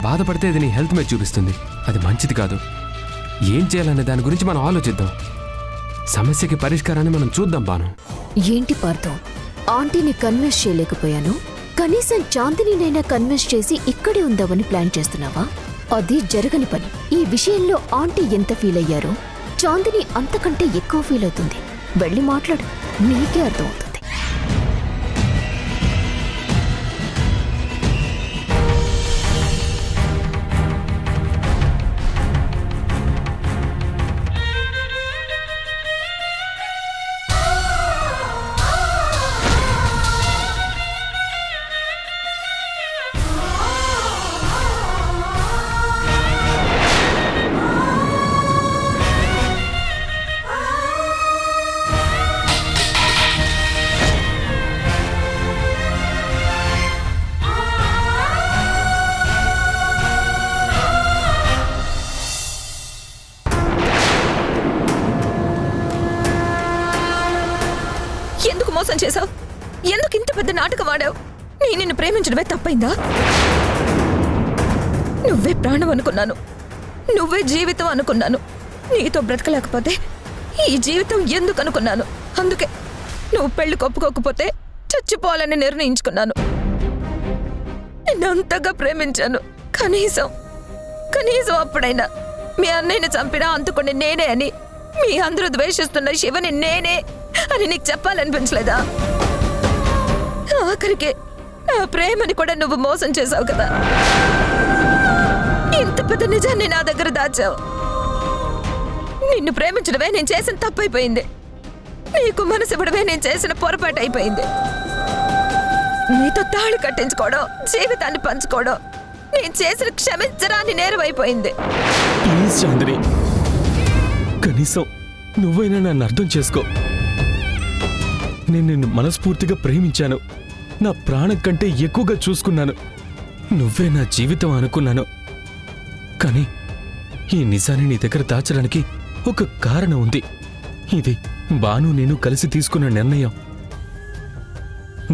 బాధపడితే అది నీ హెల్త్ మీద చూపిస్తుంది. అది మంచిది కాదు. ఏం చేయాలనే దాని గురించి మనం ఆలోచిద్దాం. సమస్యకి పరిష్కారాన్ని మనం చూద్దాం. బాను, ఏంటి పార్థం, ఆంటీని కన్విన్స్ చేయలేకపోయాను, కనీసం చాందినీనైనా కన్విన్స్ చేసి ఇక్కడే ఉందామని ప్లాన్ చేస్తున్నావా? అది జరగని పని. ఈ విషయంలో ఆంటీ ఎంత ఫీల్ అయ్యారో చాందిని అంతకంటే ఎక్కువ ఫీల్ అవుతుంది. వెళ్ళి మాట్లాడు, నీకే అర్థమవుతుంది. ఎందుకు మోసం చేశావు? ఎందుకు ఇంత పెద్ద నాటకం ఆడావు? నేను నిన్ను ప్రేమించడమే తప్పైందా? నువ్వే ప్రాణం అనుకున్నాను, నువ్వే జీవితం అనుకున్నాను. నీతో బ్రతకలేకపోతే ఈ జీవితం ఎందుకు అనుకున్నాను. అందుకే నువ్వు పెళ్లి ఒప్పుకోకపోతే చచ్చిపోవాలని నిర్ణయించుకున్నాను. నిన్ను అంతగా ప్రేమించాను. కనీసం అప్పుడైనా మీ అన్నయ్యని చంపినా అంతుకొని నేనే అని, మీ అందరూ ద్వేషిస్తున్న శివని నేనే అని నీకు చెప్పాలనిపించలేదా? ఆఖరికి నా ప్రేమని కూడా నువ్వు మోసం చేశావు కదా. ఇంత పెద్ద నిజాన్ని నా దగ్గర దాచావు. నిన్ను ప్రేమించడమే నేను చేసిన తప్పైపోయింది. నీకు మనసు ఇవ్వడమే నేను చేసిన పొరపాటు అయిపోయింది. నీతో తాళి కట్టించుకోవడం, జీవితాన్ని పంచుకోవడం నేను చేసిన క్షమించరాని నేరం అయిపోయింది. ప్లీజ్ చాందిని, కనీసం నువ్వైనా నన్ను అర్థం చేసుకో. నేను నిన్ను మనస్ఫూర్తిగా ప్రేమించాను. నా ప్రాణం కంటే ఎక్కువగా చూసుకున్నాను. నువ్వే నా జీవితం అనుకున్నాను. కానీ ఈ నిజాన్ని నీ దగ్గర దాచడానికి ఒక కారణం ఉంది. ఇది బాను నేను కలిసి తీసుకున్న నిర్ణయం.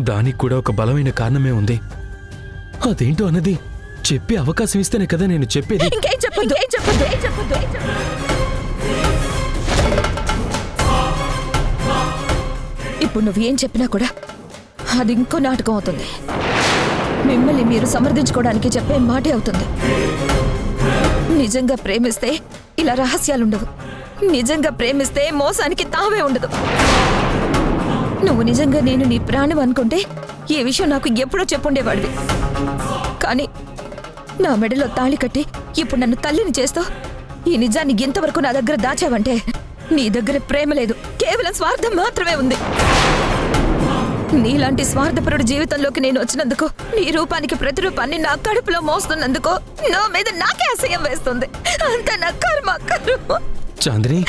దానికి కూడా ఒక బలమైన కారణమే ఉంది. అదేంటో అన్నది చెప్పే అవకాశం ఇస్తేనే కదా నేను చెప్పేది. ఇంకేం చెప్పొద్దు, ఏం చెప్పొద్దు, ఏం చెప్పొద్దు. ఇప్పుడు నువ్వేం చెప్పినా కూడా అది ఇంకో నాటకం అవుతుంది. మిమ్మల్ని మీరు సమర్థించుకోవడానికి చెప్పే మాటే అవుతుంది. నిజంగా ప్రేమిస్తే ఇలా రహస్యాలుండవు. నిజంగా ప్రేమిస్తే మోసానికి తావే ఉండదు. నువ్వు నిజంగా నేను నీ ప్రాణం అనుకుంటే ఈ విషయం నాకు ఎప్పుడో చెప్పుండేవాడివి. కానీ నా మెడలో తాళి కట్టి ఇప్పుడు నన్ను తల్లిని చేస్తూ ఈ నిజాన్ని ఇంతవరకు నా దగ్గర దాచావంటే నీ దగ్గర ప్రేమ లేదు, కేవలం స్వార్థం మాత్రమే ఉంది. నీలాంటి స్వార్థపరుడు జీవితంలోకి నేను వచ్చినందుకు, నీ రూపానికి ప్రతిరూపాన్ని నా కడుపులో మోస్తున్నందుకు నా మీద నాకే అసహ్యం వేస్తుంది. అంత నా కర్మ. చాందిని,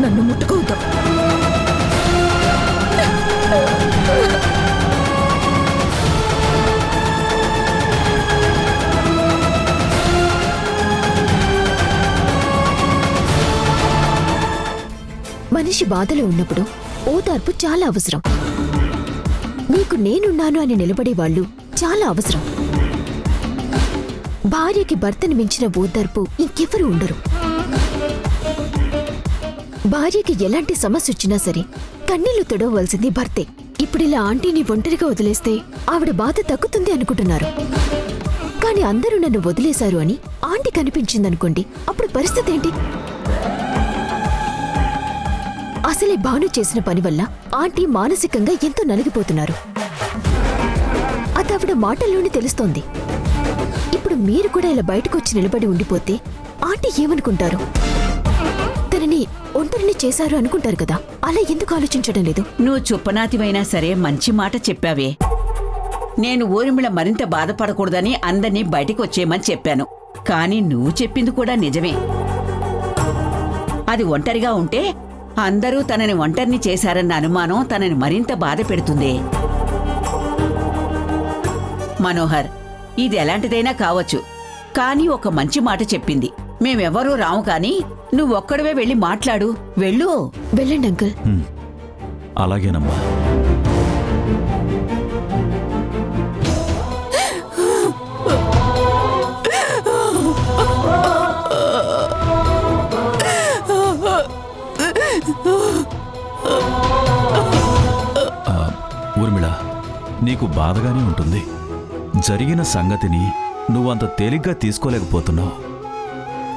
నన్ను ముట్టుకోవద్దు. మనిషి బాధలో ఉన్నప్పుడు ఓదార్పు చాలా అవసరం. నీకు నేనున్నాను అని నిలబడేవాళ్లు చాలా అవసరం. భార్యకి భర్తని మించిన ఓదార్పు ఇంకెవరూ ఉండరు. భార్యకి ఎలాంటి సమస్య వచ్చినా సరే కన్నీళ్లు తొడవలసింది భర్తే. ఇప్పుడిలా ఆంటీని ఒంటరిగా వదిలేస్తే ఆవిడ బాధ తగ్గుతుంది అనుకుంటున్నారు. కాని అందరూ నన్ను వదిలేశారు అని ఆంటీ కనిపించిందనుకోండి, అప్పుడు పరిస్థితి ఏంటి? అసలే భాను చేసిన పని వల్ల ఆంటీ మానసికంగా ఎంతో నలిగిపోతున్నారు. అదావిడ మాటల్లోనే తెలుస్తోంది. ఇప్పుడు మీరు కూడా ఇలా బయటకొచ్చి నిలబడి ఉండిపోతే ఆంటీ ఏమనుకుంటారు? తనని ఒంటరిని చేశారు అనుకుంటారు కదా. అలా ఎందుకు ఆలోచించడం లేదు? నువ్వు చుప్పనాతివైనా సరే మంచి మాట చెప్పావే. నేను ఊర్మిళ మరింత బాధపడకూడదని అందర్నీ బయటికి వచ్చేయమని చెప్పాను. కానీ నువ్వు చెప్పింది కూడా నిజమే. అది ఒంటరిగా ఉంటే అందరూ తనని ఒంటరిని చేశారన్న అనుమానం తనని మరింత బాధ పెడుతుంది. మనోహర్, ఇది ఎలాంటిదైనా కావచ్చు, కానీ ఒక మంచి మాట చెప్పింది. మేమెవరూ రాము, కానీ నువ్వొక్కడవే వెళ్ళి మాట్లాడు. వెళ్ళు. వెళ్ళండి అంకుల్. అలాగేనమ్మా. ఊర్మిళ, నీకు బాధగానే ఉంటుంది. జరిగిన సంగతిని నువ్వంత తేలిగ్గా తీసుకోలేకపోతున్నావు.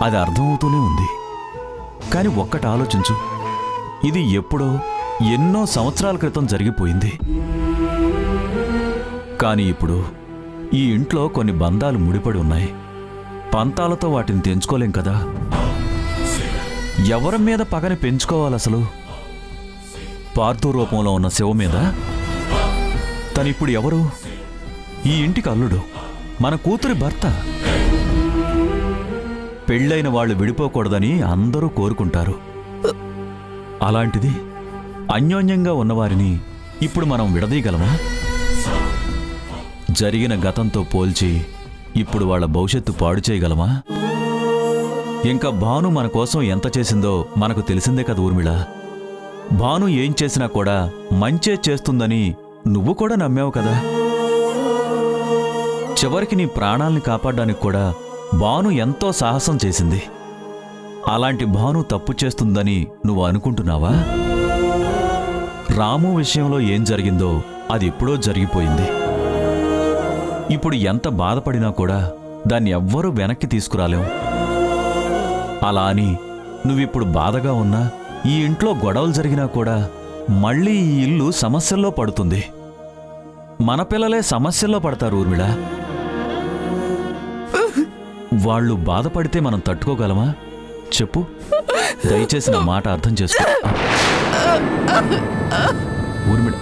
అది అర్థమవుతూనే ఉంది. కానీ ఒక్కటి ఆలోచించు, ఇది ఎప్పుడో ఎన్నో సంవత్సరాల క్రితం జరిగిపోయింది. కానీ ఇప్పుడు ఈ ఇంట్లో కొన్ని బంధాలు ముడిపడి ఉన్నాయి. పంతాలతో వాటిని తెంచుకోలేం కదా. ఎవరి మీద పగని పెంచుకోవాలసలు? పార్థు రూపంలో ఉన్న శివ మీద? తనిప్పుడు ఎవరు? ఈ ఇంటికి అల్లుడు, మన కూతురి భర్త. పెళ్ళైన వాళ్ళు విడిపోకూడదని అందరూ కోరుకుంటారు. అలాంటిది అన్యోన్యంగా ఉన్నవారిని ఇప్పుడు మనం విడదీయగలమా? జరిగిన గతంతో పోల్చి ఇప్పుడు వాళ్ళ భవిష్యత్తు పాడు చేయగలమా? ఇంకా భాను మన కోసం ఎంత చేసిందో మనకు తెలిసిందే కదా ఊర్మిళ. భాను ఏం చేసినా కూడా మంచే చేస్తుందని నువ్వు కూడా నమ్మావు కదా. చివరికి నీ ప్రాణాల్ని కాపాడడానికి కూడా భాను ఎంతో సాహసం చేసింది. అలాంటి భాను తప్పు చేస్తుందని నువ్వు అనుకుంటున్నావా? రాము విషయంలో ఏం జరిగిందో అది ఎప్పుడో జరిగిపోయింది. ఇప్పుడు ఎంత బాధపడినా కూడా దాన్ని ఎవ్వరూ వెనక్కి తీసుకురాలేం. అలా అని నువ్విప్పుడు బాధగా ఉన్నా, ఈ ఇంట్లో గొడవలు జరిగినా కూడా మళ్ళీ ఈ ఇల్లు సమస్యల్లో పడుతుంది. మన పిల్లలే సమస్యల్లో పడతారు ఊర్మిళ. వాళ్ళు బాధపడితే మనం తట్టుకోగలమా చెప్పు? దయచేసి నా మాట అర్థం చేసుకో ఊర్మిళ.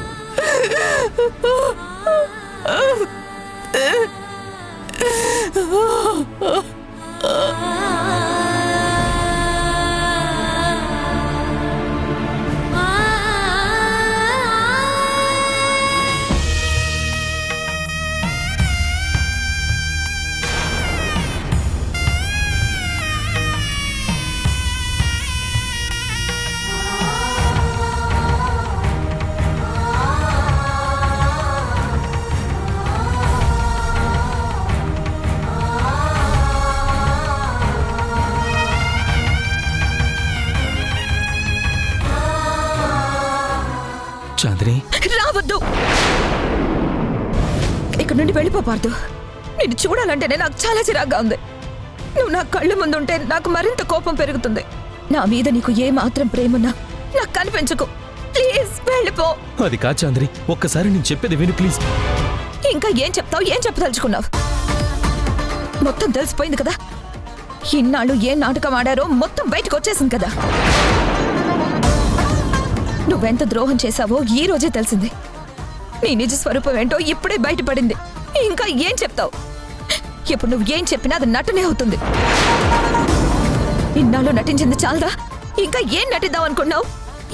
చాందిని, రావద్దు. ఇక్కడ నుండి వెళ్ళిపోపార్దు. నిన్ను చూడాలంటేనే నాకు చాలా చిరాగ్గా ఉంది. నువ్వు నా కళ్ళు ముందుంటే నాకు మరింత కోపం పెరుగుతుంది. నా మీద నీకు ఏ మాత్రం ప్రేమన్నా నాకు కనిపించకు. ప్లీజ్ వెళ్ళిపో. అది కాదు చాందిని, ఒక్కసారి నేను చెప్పేది విను ప్లీజ్. ఇంకా ఏం చెప్తావు? ఏం చెప్పదలుచుకున్నావు? మొత్తం తెలిసిపోయింది కదా. ఇన్నాళ్ళు ఏ నాటకం ఆడారో మొత్తం బయటకు వచ్చేసింది కదా. నువ్వెంత ద్రోహం చేశావో ఈ రోజే తెలిసింది. నీ నిజ స్వరూపం ఏంటో ఇప్పుడే బయటపడింది. ఇంకా ఏం చెప్తావు? ఇప్పుడు నువ్వు ఏం చెప్పినా అది నటనే అవుతుంది. ఇన్నాళ్ళు నటించింది చాలదా? ఇంకా ఏం నటిద్దాం అనుకున్నావు?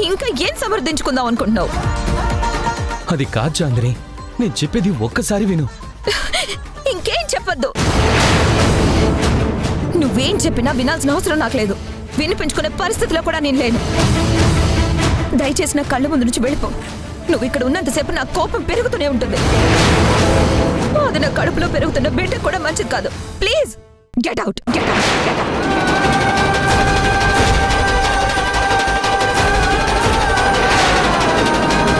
ఇంకా ఏం సమర్థించుకుందాం అనుకుంటున్నావు? అది కాదు చాందిని, నేను చెప్పేది ఒక్కసారి విను. ఇంకేం చెప్పొద్దు. నువ్వేం చెప్పినా వినాల్సిన అవసరం నాకు లేదు. వినిపించుకునే పరిస్థితిలో కూడా నేను లేను. దయచేసి నా కళ్ళ ముందు నుంచి వెళ్ళిపో. నువ్వు ఇక్కడ ఉన్నంతసేపు నా కోపం పెరుగుతూనే ఉంటుంది. అది నా కడుపులో పెరుగుతున్న బిడ్డ కూడా మంచిది కాదు. Please get out, get out.